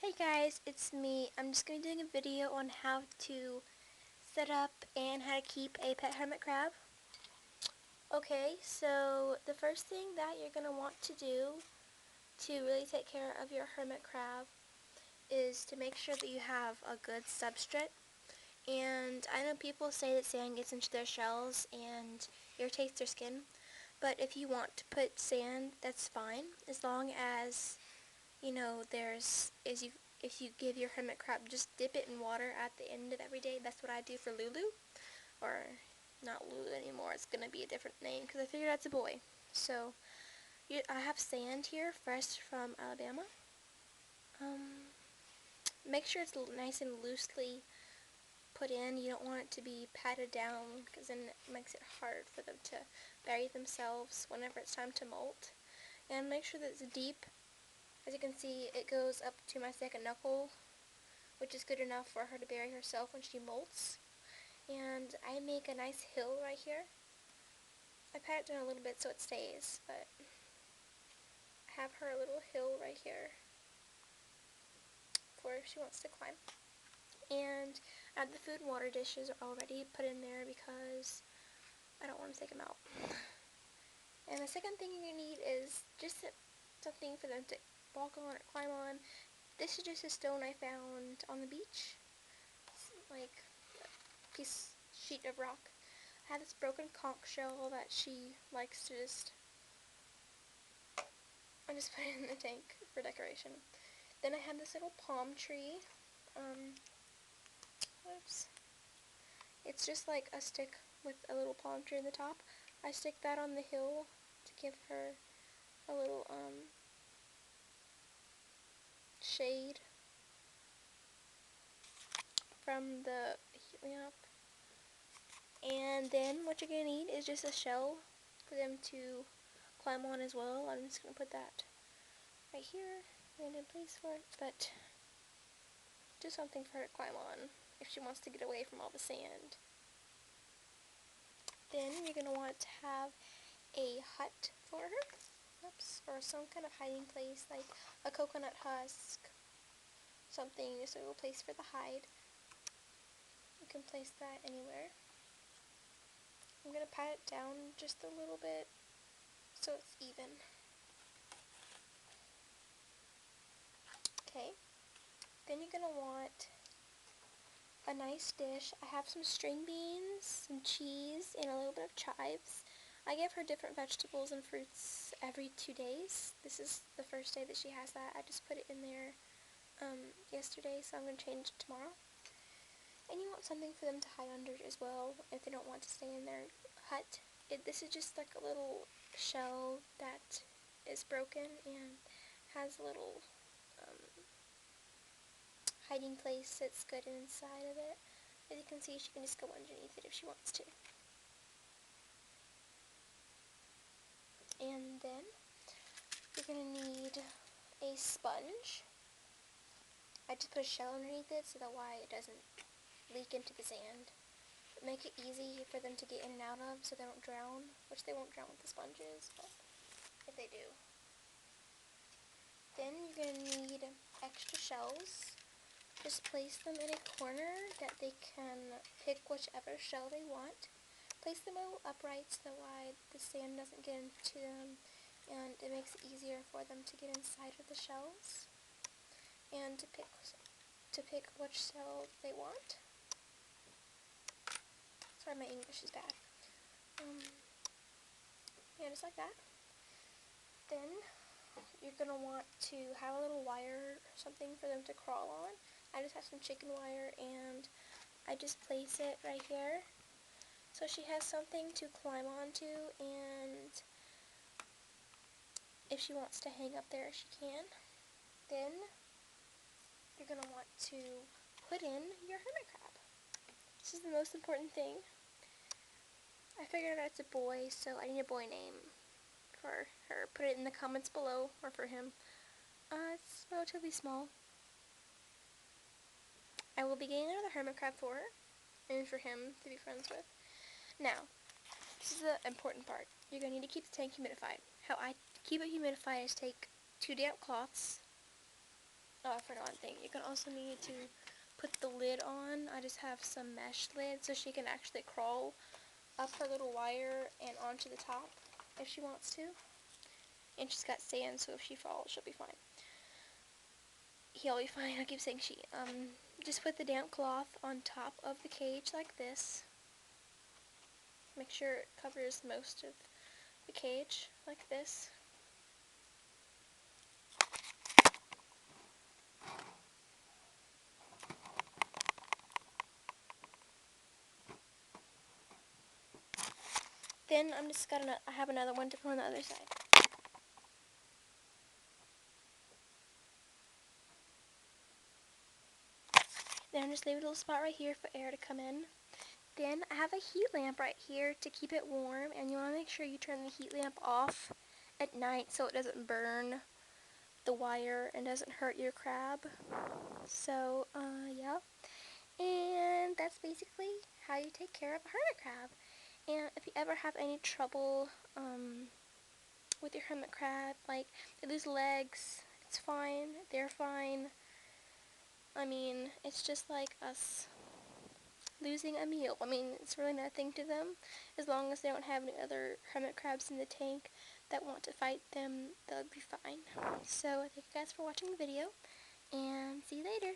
Hey guys, it's me. I'm just going to be doing a video on how to set up and how to keep a pet hermit crab. Okay, so the first thing that you're going to want to do to really take care of your hermit crab is to make sure that you have a good substrate. And I know people say that sand gets into their shells and irritates their skin, but if you want to put sand, that's fine, as long as if you give your hermit crab, just dip it in water at the end of every day. That's what I do for Lulu, or not Lulu anymore. It's gonna be a different name because I figured that's a boy. So I have sand here, fresh from Alabama. Make sure it's nice and loosely put in. You don't want it to be patted down because then it makes it hard for them to bury themselves whenever it's time to molt. And make sure that it's deep. As you can see, it goes up to my second knuckle, which is good enough for her to bury herself when she molts. And I make a nice hill right here. I pat it down a little bit so it stays, but I have her little hill right here for if she wants to climb. And I have the food and water dishes are already put in there because I don't want to take them out. And the second thing you're going to need is just something for them to walk on or climb on. This is just a stone I found on the beach. It's like a sheet of rock. I have this broken conch shell that she likes to I just put it in the tank for decoration. Then I have this little palm tree. Whoops. It's just like a stick with a little palm tree in the top. I stick that on the hill to give her a little shade from the heat lamp. And then what you're going to need is just a shell for them to climb on as well. I'm just going to put that right here, random place for it, but just something for her to climb on if she wants to get away from all the sand. Then you're going to want to have a hut for her, or some kind of hiding place, like a coconut husk, something, just a little place for the hide. You can place that anywhere. I'm going to pat it down just a little bit so it's even. Okay, then you're going to want a nice dish. I have some string beans, some cheese, and a little bit of chives. I give her different vegetables and fruits every 2 days. This is the first day that she has that. I just put it in there yesterday, so I'm going to change it tomorrow. And you want something for them to hide under as well if they don't want to stay in their hut. This is just like a little shell that is broken and has a little hiding place that's good inside of it. As you can see, she can just go underneath it if she wants to. And then you're going to need a sponge. I just put a shell underneath it so that way it doesn't leak into the sand. Make it easy for them to get in and out of so they don't drown, which they won't drown with the sponges, but if they do. Then you're going to need extra shells. Just place them in a corner that they can pick whichever shell they want. Place them a little upright so that way the sand doesn't get into them, and it makes it easier for them to get inside of the shells and to pick which shell they want. Sorry, my English is bad. Yeah, just like that. Then you're going to want to have a little wire or something for them to crawl on. I just have some chicken wire and I just place it right here so she has something to climb onto, and if she wants to hang up there she can. Then you're going to want to put in your hermit crab. This is the most important thing. I figured out it's a boy, so I need a boy name for her. Put it in the comments below, or for him. It's relatively small. I will be getting another hermit crab for her, and for him to be friends with. Now, this is the important part. You're going to need to keep the tank humidified. How I keep it humidified is take 2 damp cloths, Oh, I forgot one thing. You can also need to put the lid on. I just have some mesh lid so she can actually crawl up her little wire and onto the top if she wants to. And she's got sand, so if she falls, she'll be fine. He'll be fine. I keep saying she. Just put the damp cloth on top of the cage like this. Make sure it covers most of the cage like this. Then I have another one to put on the other side. Then just leave a little spot right here for air to come in. Then I have a heat lamp right here to keep it warm, and you want to make sure you turn the heat lamp off at night so it doesn't burn the wire and doesn't hurt your crab. So, yeah. And that's basically how you take care of a hermit crab. And if you ever have any trouble with your hermit crab, like they lose legs, it's fine, they're fine. I mean, it's just like us losing a meal. I mean, it's really nothing to them. As long as they don't have any other hermit crabs in the tank that want to fight them, they'll be fine. So, thank you guys for watching the video, and see you later.